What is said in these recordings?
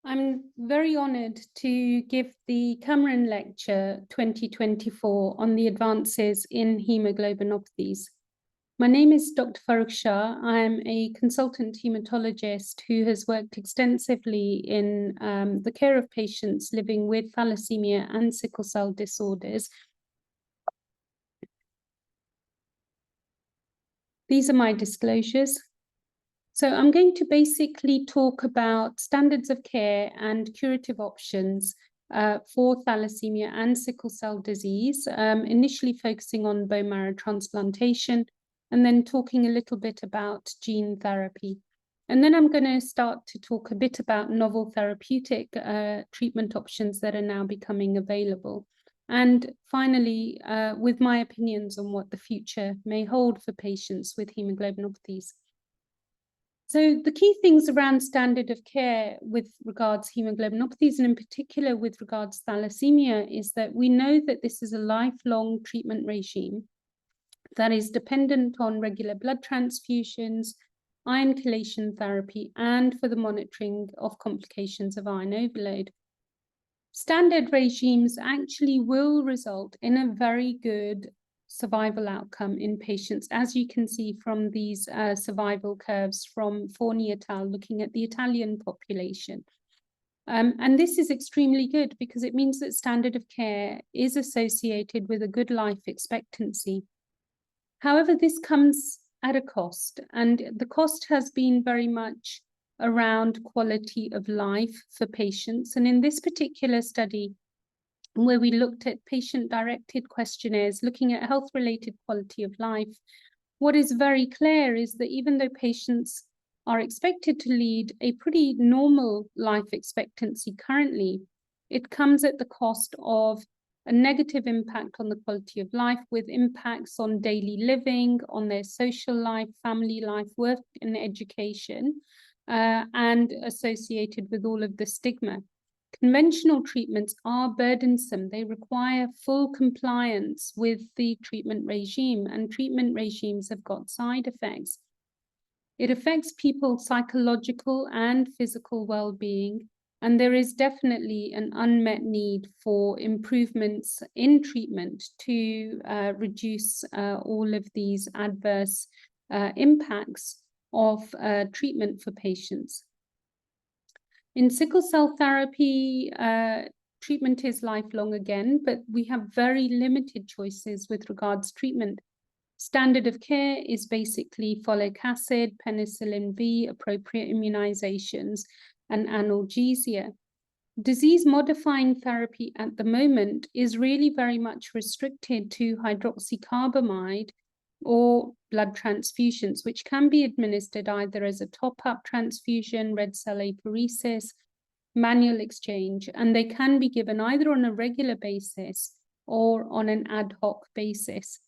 I'm very honoured to give the Cameron Lecture 2024 on the advances in hemoglobinopathies. My name is Dr. Farrukh Shah. I am a consultant haematologist who has worked extensively in the care of patients living with thalassemia and sickle cell disorders. These are my disclosures. So I'm going to basically talk about standards of care and curative options for thalassemia and sickle cell disease, initially focusing on bone marrow transplantation, and then talking a little bit about gene therapy. And then I'm going to start to talk a bit about novel therapeutic treatment options that are now becoming available. And finally, with my opinions on what the future may hold for patients with hemoglobinopathies. So the key things around standard of care with regards hemoglobinopathies, and in particular with regards thalassemia, is that we know that this is a lifelong treatment regime that is dependent on regular blood transfusions, iron chelation therapy, and for the monitoring of complications of iron overload. Standard regimes actually will result in a very good survival outcome in patients, as you can see from these survival curves from Forni et al. Looking at the Italian population. And this is extremely good because it means that standard of care is associated with a good life expectancy. However, this comes at a cost, and the cost has been very much around quality of life for patients. And in this particular study, where we looked at patient-directed questionnaires, looking at health-related quality of life, what is very clear is that even though patients are expected to lead a pretty normal life expectancy currently, it comes at the cost of a negative impact on the quality of life, with impacts on daily living, on their social life, family life, work and education, and associated with all of the stigma. Conventional treatments are burdensome. They require full compliance with the treatment regime, and treatment regimes have got side effects. It affects people's psychological and physical well-being, and there is definitely an unmet need for improvements in treatment to reduce all of these adverse impacts of treatment for patients. In sickle cell therapy, treatment is lifelong again, but we have very limited choices with regards to treatment. Standard of care is basically folic acid, penicillin V, appropriate immunizations, and analgesia. Disease-modifying therapy at the moment is really very much restricted to hydroxycarbamide or blood transfusions, which can be administered either as a top-up transfusion, red cell apheresis, manual exchange, and they can be given either on a regular basis or on an ad hoc basis.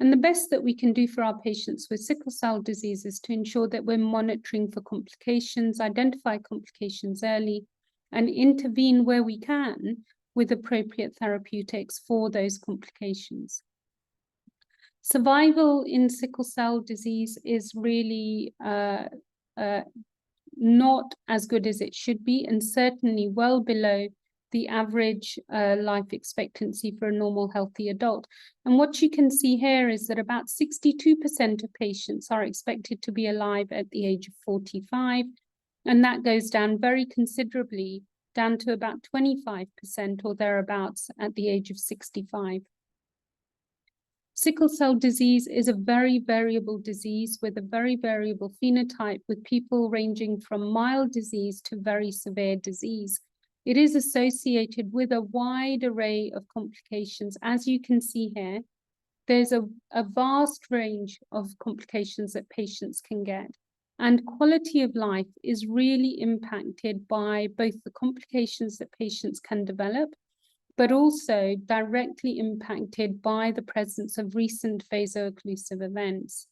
And the best that we can do for our patients with sickle cell disease is to ensure that we're monitoring for complications, identify complications early, and intervene where we can with appropriate therapeutics for those complications. Survival in sickle cell disease is really not as good as it should be, and certainly well below the average life expectancy for a normal healthy adult. And what you can see here is that about 62% of patients are expected to be alive at the age of 45, and that goes down very considerably, down to about 25% or thereabouts at the age of 65. Sickle cell disease is a very variable disease with a very variable phenotype, with people ranging from mild disease to very severe disease. It is associated with a wide array of complications. As you can see here, there's a vast range of complications that patients can get. And quality of life is really impacted by both the complications that patients can develop, but also directly impacted by the presence of recent vaso-occlusive events.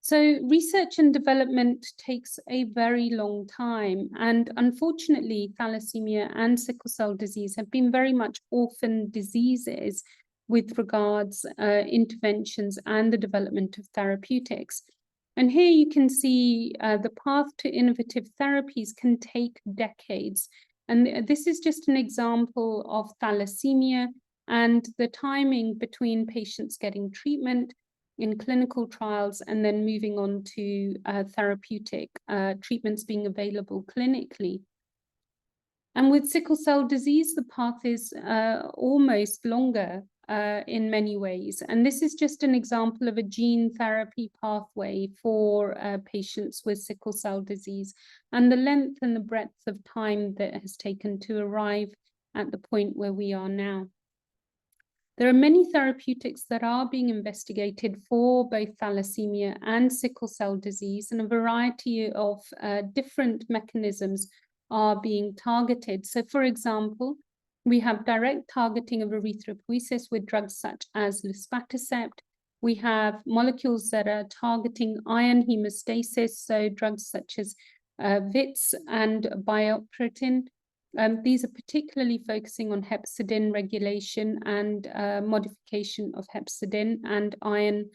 So research and development takes a very long time, and unfortunately, thalassemia and sickle cell disease have been very much orphan diseases with regards interventions and the development of therapeutics. And here you can see the path to innovative therapies can take decades. And this is just an example of thalassemia and the timing between patients getting treatment in clinical trials and then moving on to therapeutic treatments being available clinically. And with sickle cell disease, the path is almost longer in many ways. And this is just an example of a gene therapy pathway for patients with sickle cell disease and the length and the breadth of time that has taken to arrive at the point where we are now. There are many therapeutics that are being investigated for both thalassemia and sickle cell disease, and a variety of different mechanisms are being targeted. So, for example, we have direct targeting of erythropoiesis with drugs such as luspatercept. We have molecules that are targeting iron hemostasis, so drugs such as VITS and biopretin. These are particularly focusing on hepcidin regulation and modification of hepcidin and iron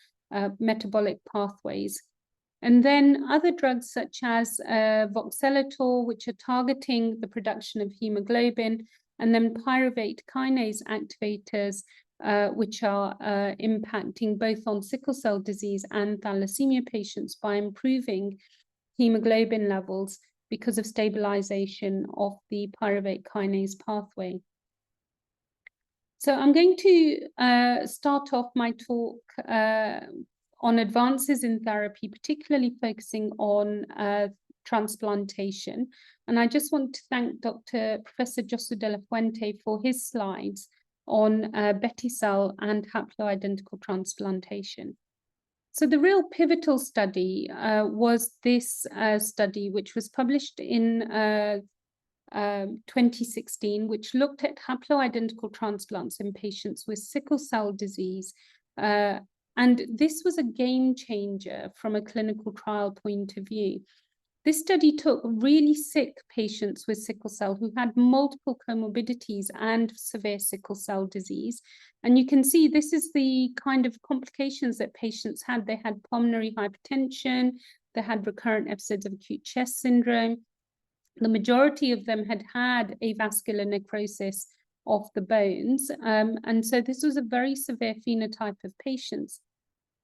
metabolic pathways. And then other drugs such as voxelotor, which are targeting the production of hemoglobin, and then pyruvate kinase activators, which are impacting both on sickle cell disease and thalassemia patients by improving hemoglobin levels because of stabilization of the pyruvate kinase pathway. So I'm going to start off my talk on advances in therapy, particularly focusing on transplantation. And I just want to thank Professor Josu de la Fuente for his slides on Betty cell and haploidentical transplantation. So the real pivotal study was this study, which was published in 2016, which looked at haploidentical transplants in patients with sickle cell disease. And this was a game changer from a clinical trial point of view. This study took really sick patients with sickle cell who had multiple comorbidities and severe sickle cell disease. And you can see this is the kind of complications that patients had. They had pulmonary hypertension, they had recurrent episodes of acute chest syndrome. The majority of them had had avascular necrosis of the bones. And so this was a very severe phenotype of patients.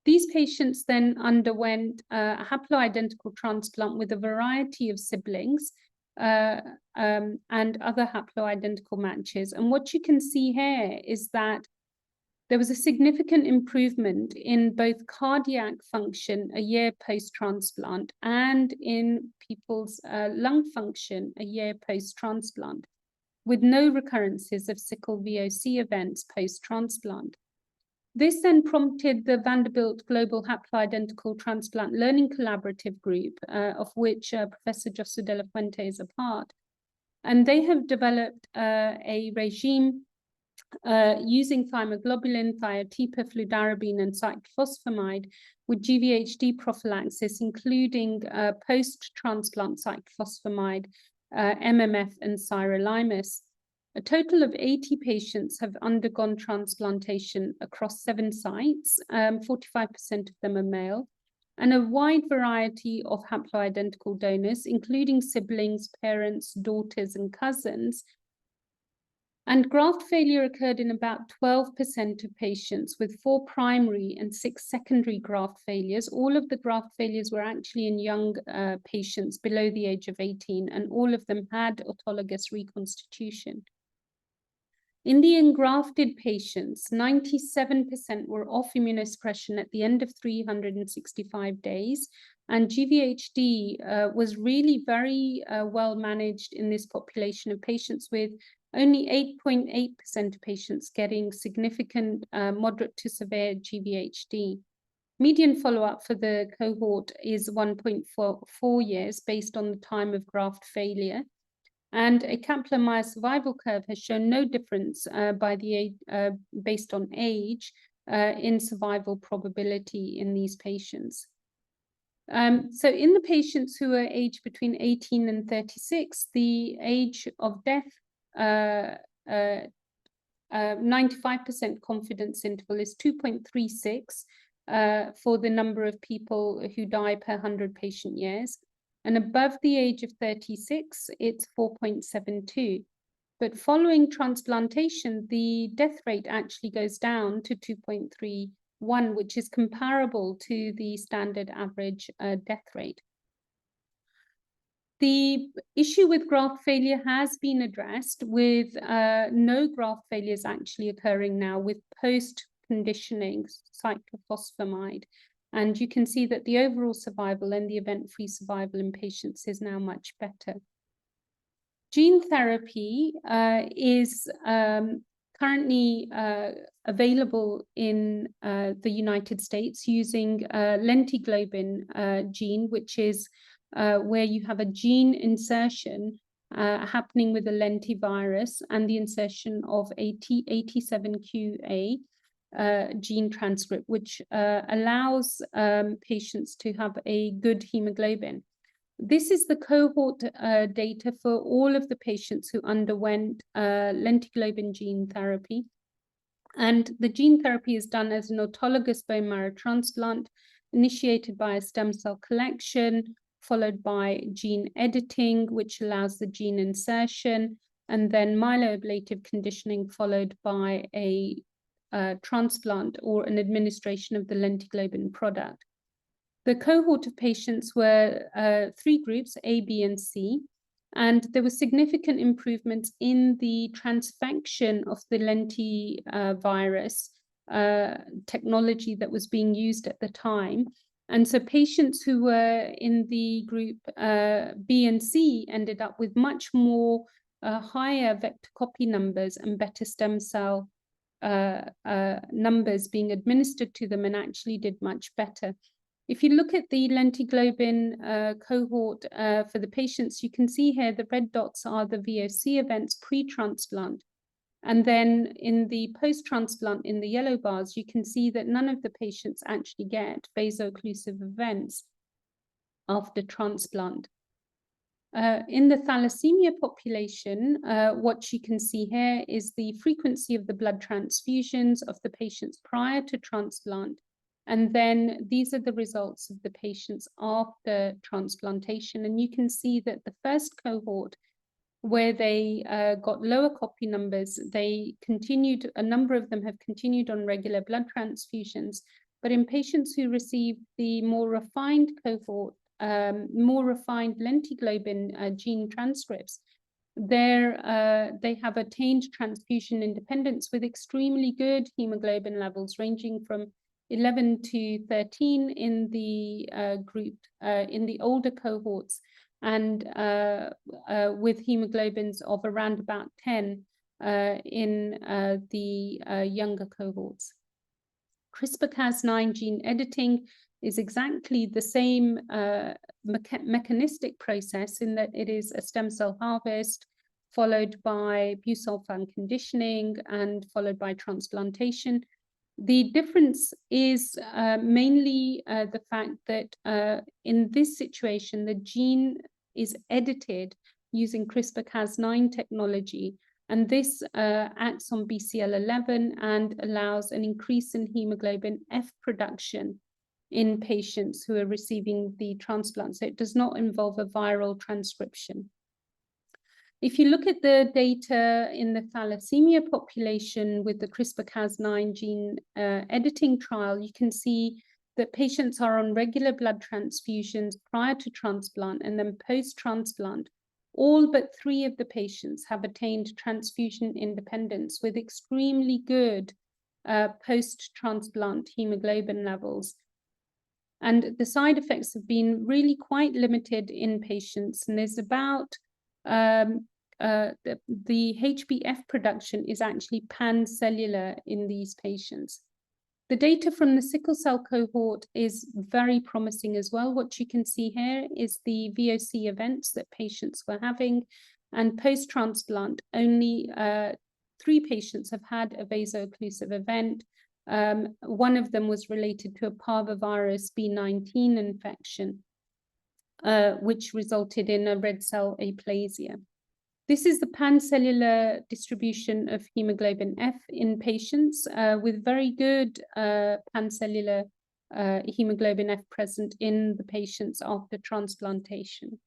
These patients then underwent a haploidentical transplant with a variety of siblings and other haploidentical matches. And what you can see here is that there was a significant improvement in both cardiac function a year post-transplant and in people's lung function a year post-transplant, with no recurrences of sickle VOC events post-transplant. This then prompted the Vanderbilt Global Haploidentical Transplant Learning Collaborative Group, of which Professor Josu de la Fuente is a part. And they have developed a regime using thymoglobulin, thiotepa, fludarabine, and cyclophosphamide with GVHD prophylaxis, including post-transplant cyclophosphamide, MMF, and sirolimus. A total of 80 patients have undergone transplantation across 7 sites, 45% of them are male, and a wide variety of haploidentical donors, including siblings, parents, daughters, and cousins. And graft failure occurred in about 12% of patients, with 4 primary and 6 secondary graft failures. All of the graft failures were actually in young patients below the age of 18, and all of them had autologous reconstitution. In the engrafted patients, 97% were off immunosuppression at the end of 365 days, and GVHD was really very well managed in this population of patients, with only 8.8% of patients getting significant moderate to severe GVHD. Median follow-up for the cohort is 1.4 years based on the time of graft failure. And a Kaplan-Meier survival curve has shown no difference based on age in survival probability in these patients. So in the patients who are aged between 18 and 36, the age of death, 95% confidence interval is 2.36. for the number of people who die per 100 patient years. And above the age of 36, it's 4.72. But following transplantation, the death rate actually goes down to 2.31, which is comparable to the standard average death rate. The issue with graft failure has been addressed, with no graft failures actually occurring now with post-conditioning cyclophosphamide. And you can see that the overall survival and the event-free survival in patients is now much better. Gene therapy is currently available in the United States using lentiglobin gene, which is where you have a gene insertion happening with a lentivirus and the insertion of a T87QA gene transcript, which allows patients to have a good hemoglobin. This is the cohort data for all of the patients who underwent lentiglobin gene therapy. And the gene therapy is done as an autologous bone marrow transplant, initiated by a stem cell collection, followed by gene editing, which allows the gene insertion, and then myeloablative conditioning, followed by a transplant or an administration of the lentiglobin product. The cohort of patients were 3 groups, A, B, and C, and there were significant improvements in the transfection of the lentivirus technology that was being used at the time. And so patients who were in the group B and C ended up with much more higher vector copy numbers and better stem cell numbers being administered to them, and actually did much better. If you look at the lentiglobin cohort for the patients, you can see here the red dots are the VOC events pre-transplant. And then in the post-transplant, in the yellow bars, you can see that none of the patients actually get vaso-occlusive events after transplant. In the thalassemia population, what you can see here is the frequency of the blood transfusions of the patients prior to transplant. And then these are the results of the patients after transplantation. And you can see that the first cohort, where they got lower copy numbers, they continued, a number of them have continued on regular blood transfusions. But in patients who received the more refined cohort, more refined lentiglobin gene transcripts, they have attained transfusion independence with extremely good hemoglobin levels, ranging from 11 to 13 in the group, in the older cohorts, and with hemoglobins of around about 10 in the younger cohorts. CRISPR-Cas9 gene editing is exactly the same mechanistic process, in that it is a stem cell harvest followed by busulfan conditioning and followed by transplantation. The difference is mainly the fact that in this situation, the gene is edited using CRISPR-Cas9 technology, and this acts on BCL11 and allows an increase in hemoglobin F production in patients who are receiving the transplant. So it does not involve a viral transcription. If you look at the data in the thalassemia population with the CRISPR-Cas9 gene editing trial, you can see that patients are on regular blood transfusions prior to transplant, and then post-transplant, all but 3 of the patients have attained transfusion independence with extremely good post-transplant hemoglobin levels. And the side effects have been really quite limited in patients, and there's about the HbF production is actually pancellular in these patients. The data from the sickle cell cohort is very promising as well. What you can see here is the VOC events that patients were having, and post-transplant, only 3 patients have had a vaso-occlusive event. One of them was related to a parvovirus B19 infection, which resulted in a red cell aplasia. This is the pancellular distribution of hemoglobin F in patients with very good pancellular hemoglobin F present in the patients after transplantation.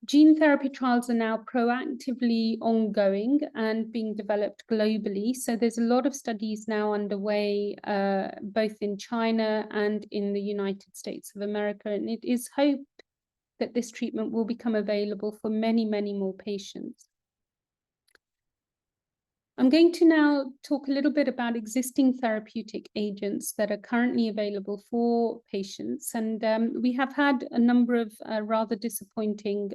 Gene therapy trials are now proactively ongoing and being developed globally. So there's a lot of studies now underway, both in China and in the United States of America. And it is hoped that this treatment will become available for many, many more patients. I'm going to now talk a little bit about existing therapeutic agents that are currently available for patients. And we have had a number of rather disappointing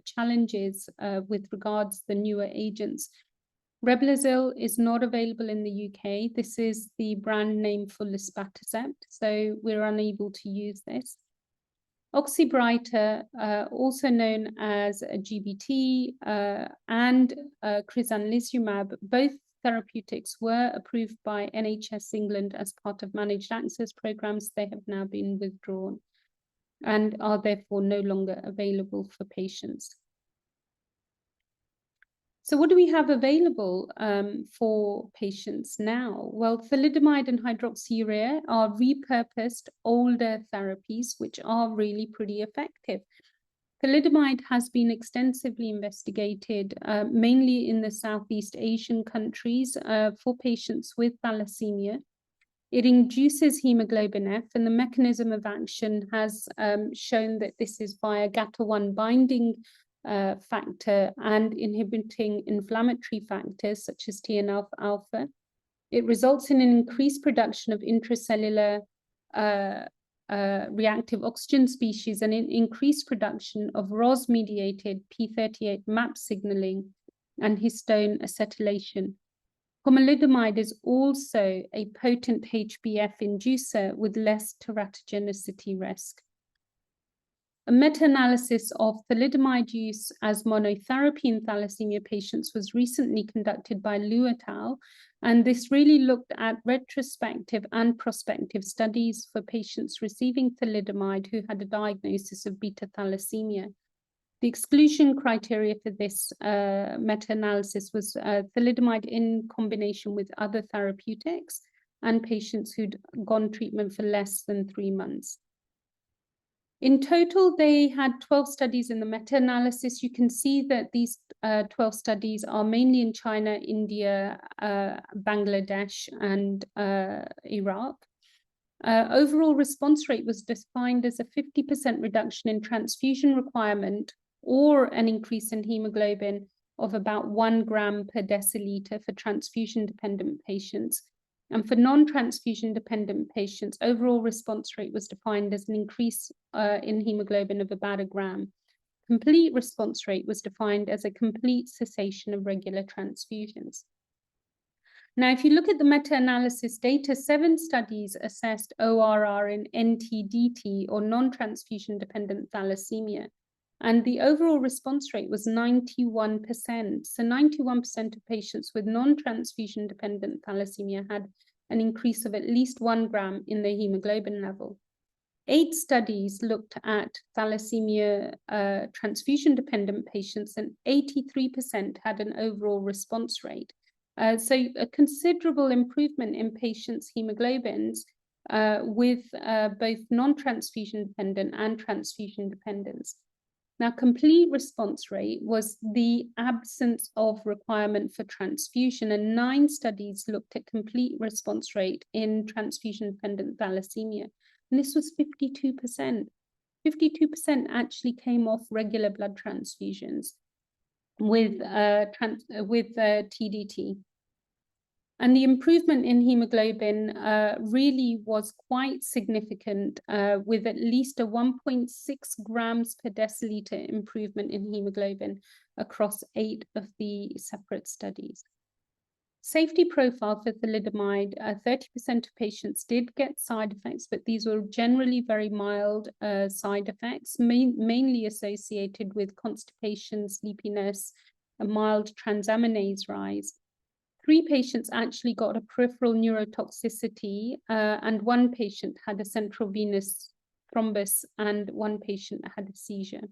challenges with regards to the newer agents. Reblozyl is not available in the UK. This is the brand name for luspatercept, so we're unable to use this. Oxybrita, also known as a GBT, and crizanlizumab, both therapeutics were approved by NHS England as part of managed access programs. They have now been withdrawn and are therefore no longer available for patients. So what do we have available for patients now? Well, thalidomide and hydroxyurea are repurposed older therapies, which are really pretty effective. Thalidomide has been extensively investigated, mainly in the Southeast Asian countries for patients with thalassemia. It induces hemoglobin F, and the mechanism of action has shown that this is via GATA1 binding factor and inhibiting inflammatory factors such as TNF-alpha. It results in an increased production of intracellular reactive oxygen species and an increased production of ROS-mediated P38 MAP signaling and histone acetylation. Pomalidomide is also a potent HbF inducer with less teratogenicity risk. A meta-analysis of thalidomide use as monotherapy in thalassemia patients was recently conducted by Liu et al., and this really looked at retrospective and prospective studies for patients receiving thalidomide who had a diagnosis of beta thalassemia. The exclusion criteria for this meta-analysis was thalidomide in combination with other therapeutics and patients who'd gone treatment for less than 3 months. In total, they had 12 studies in the meta-analysis. You can see that these 12 studies are mainly in China, India, Bangladesh, and Iraq. Overall response rate was defined as a 50% reduction in transfusion requirement or an increase in hemoglobin of about 1 gram per deciliter for transfusion-dependent patients. And for non-transfusion dependent patients, overall response rate was defined as an increase in hemoglobin of about 1 gram. Complete response rate was defined as a complete cessation of regular transfusions. Now, if you look at the meta-analysis data, 7 studies assessed ORR in NTDT or non-transfusion dependent thalassemia. And the overall response rate was 91%. So 91% of patients with non-transfusion dependent thalassemia had an increase of at least 1 gram in their hemoglobin level. 8 studies looked at thalassemia transfusion dependent patients, and 83% had an overall response rate. So a considerable improvement in patients' hemoglobins with both non-transfusion dependent and transfusion dependence. Now, complete response rate was the absence of requirement for transfusion, and 9 studies looked at complete response rate in transfusion-dependent thalassemia, and this was 52%. 52% actually came off regular blood transfusions with TDT. And the improvement in hemoglobin really was quite significant, with at least a 1.6 grams per deciliter improvement in hemoglobin across 8 of the separate studies. Safety profile for thalidomide, 30% of patients did get side effects, but these were generally very mild side effects, mainly associated with constipation, sleepiness, a mild transaminase rise. 3 patients actually got a peripheral neurotoxicity, and 1 patient had a central venous thrombus, and 1 patient had a seizure.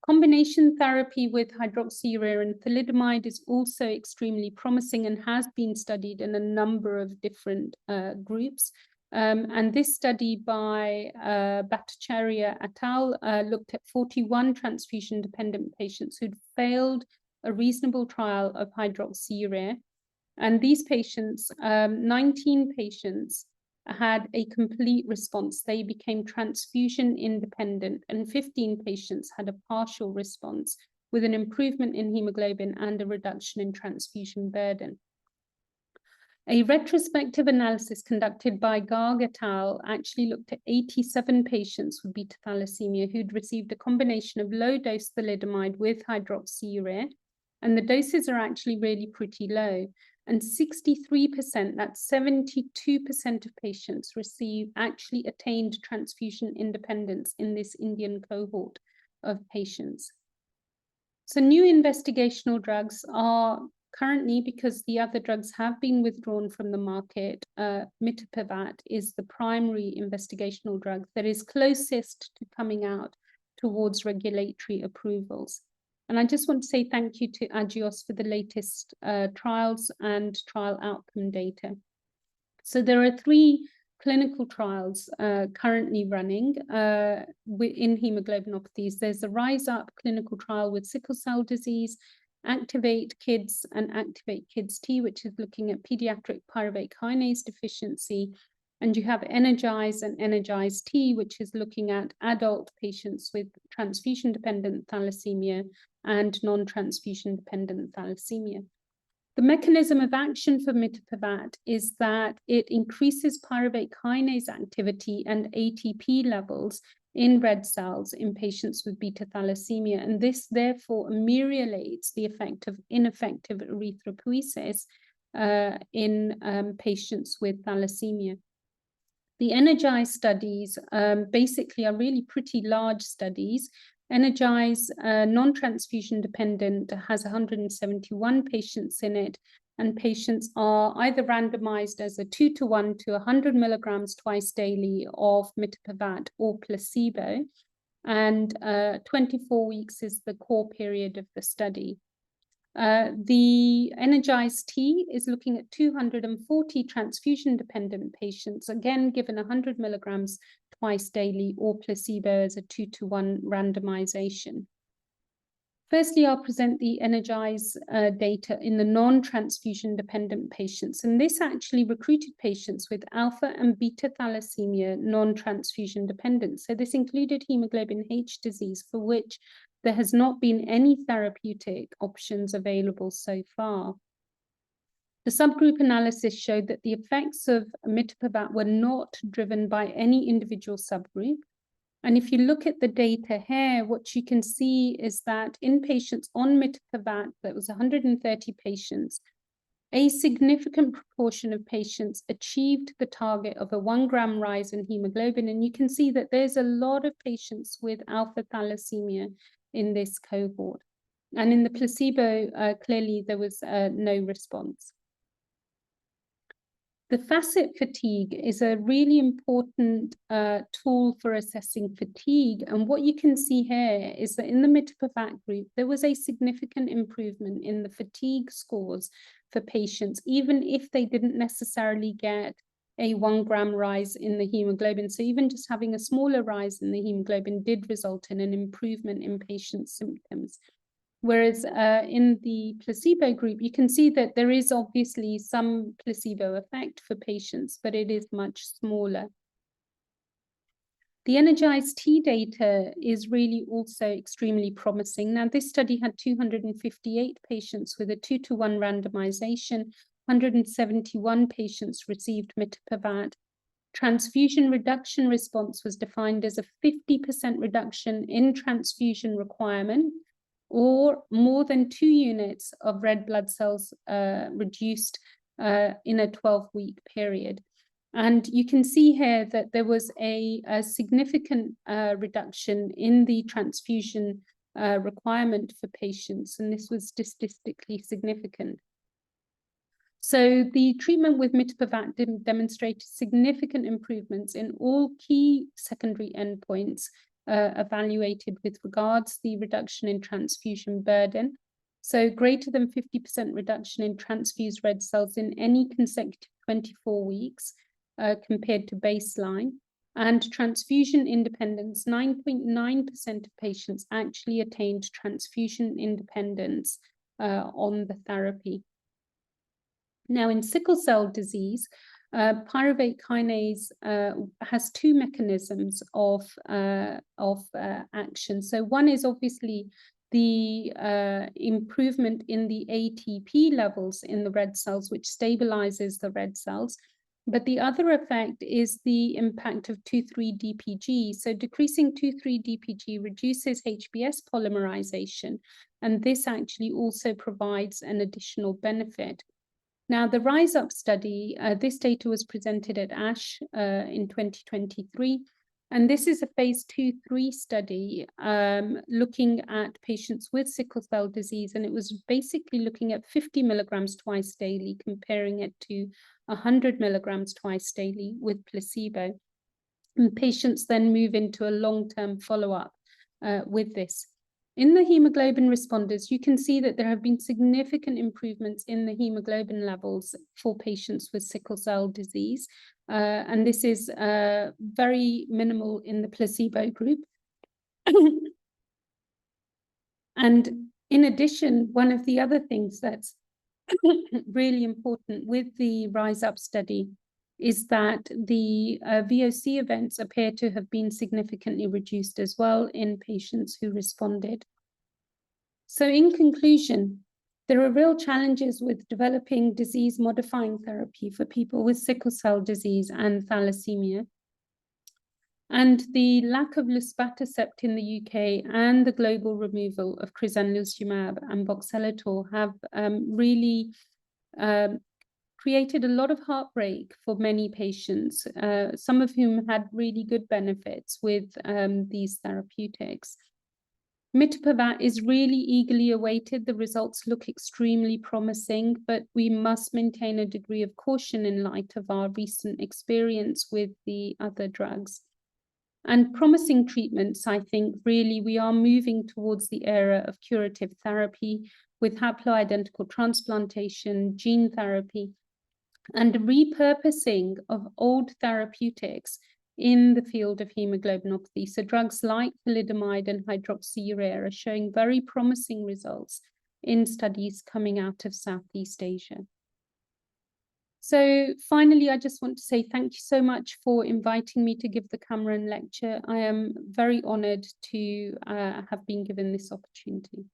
Combination therapy with hydroxyurea and thalidomide is also extremely promising and has been studied in a number of different groups. And this study by Bhattacharya et al. Looked at 41 transfusion-dependent patients who'd failed a reasonable trial of hydroxyurea. And these patients, 19 patients, had a complete response. They became transfusion independent, and 15 patients had a partial response with an improvement in hemoglobin and a reduction in transfusion burden. A retrospective analysis conducted by Garg et al. Actually looked at 87 patients with beta thalassemia who'd received a combination of low-dose thalidomide with hydroxyurea, and the doses are actually really pretty low. And 63%, that's 72% of patients actually attained transfusion independence in this Indian cohort of patients. So new investigational drugs are currently, because the other drugs have been withdrawn from the market, mitapivat is the primary investigational drug that is closest to coming out towards regulatory approvals. And I just want to say thank you to Agios for the latest trials and trial outcome data. So there are 3 clinical trials currently running in hemoglobinopathies. There's the Rise Up clinical trial with sickle cell disease, Activate Kids and Activate Kids T, which is looking at pediatric pyruvate kinase deficiency. And you have Energize and Energize T, which is looking at adult patients with transfusion-dependent thalassemia and non-transfusion-dependent thalassemia. The mechanism of action for mitapivat is that it increases pyruvate kinase activity and ATP levels in red cells in patients with beta thalassemia, and this therefore ameliorates the effect of ineffective erythropoiesis in patients with thalassemia. The Energize studies basically are really pretty large studies. Energize, non-transfusion dependent, has 171 patients in it, and patients are either randomized as a 2-to-1 to 100 milligrams twice daily of mitapivat or placebo, and 24 weeks is the core period of the study. The Energize T is looking at 240 transfusion-dependent patients, again given 100 milligrams twice daily or placebo as a 2-to-1 randomization. Firstly, I'll present the Energize data in the non-transfusion-dependent patients, and this actually recruited patients with alpha and beta thalassemia non-transfusion dependent. So this included hemoglobin H disease, for which there has not been any therapeutic options available so far. The subgroup analysis showed that the effects of mitapivat were not driven by any individual subgroup. And if you look at the data here, what you can see is that in patients on mitapivat, that was 130 patients, a significant proportion of patients achieved the target of a 1 gram rise in hemoglobin. And you can see that there's a lot of patients with alpha thalassemia in this cohort. And in the placebo, clearly there was no response. The FACIT fatigue is a really important tool for assessing fatigue. And what you can see here is that in the mitapivat group, there was a significant improvement in the fatigue scores for patients, even if they didn't necessarily get a 1 gram rise in the hemoglobin. So even just having a smaller rise in the hemoglobin did result in an improvement in patients' symptoms. Whereas in the placebo group, you can see that there is obviously some placebo effect for patients, but it is much smaller. The Energize T data is really also extremely promising. Now, this study had 258 patients with a 2-to-1 randomization. 171 patients received mitapivat. Transfusion reduction response was defined as a 50% reduction in transfusion requirement, or more than 2 units of red blood cells reduced in a 12-week period. And you can see here that there was a significant reduction in the transfusion requirement for patients, and this was statistically significant. So the treatment with mitapivat demonstrated significant improvements in all key secondary endpoints evaluated with regards to the reduction in transfusion burden. So greater than 50% reduction in transfused red cells in any consecutive 24 weeks. compared to baseline. And transfusion independence, 9.9% of patients actually attained transfusion independence on the therapy. Now, in sickle cell disease, pyruvate kinase has two mechanisms of action. So one is obviously the improvement in the ATP levels in the red cells, which stabilizes the red cells. But the other effect is the impact of 2,3-DPG. So decreasing 2,3-DPG reduces HbS polymerization, and this actually also provides an additional benefit. Now, the RISE UP study, this data was presented at ASH in 2023, and this is a phase 2/3 study looking at patients with sickle cell disease, and it was basically looking at 50 milligrams twice daily, comparing it to 100 milligrams twice daily with placebo. And patients then move into a long-term follow-up with this. In the hemoglobin responders, you can see that there have been significant improvements in the hemoglobin levels for patients with sickle cell disease. And this is very minimal in the placebo group. And in addition, one of the other things that's really important with the RISE UP study is that the VOC events appear to have been significantly reduced as well in patients who responded. So in conclusion, there are real challenges with developing disease-modifying therapy for people with sickle cell disease and thalassemia. And the lack of luspatercept in the UK and the global removal of crizanlizumab and voxelotor have really created a lot of heartbreak for many patients, some of whom had really good benefits with these therapeutics. Mitapivat is really eagerly awaited. The results look extremely promising, but we must maintain a degree of caution in light of our recent experience with the other drugs. And promising treatments, I think, really we are moving towards the era of curative therapy with haploidentical transplantation, gene therapy, and repurposing of old therapeutics in the field of hemoglobinopathy. So drugs like thalidomide and hydroxyurea are showing very promising results in studies coming out of Southeast Asia. So finally, I just want to say thank you so much for inviting me to give the Cameron lecture. I am very honored to have been given this opportunity.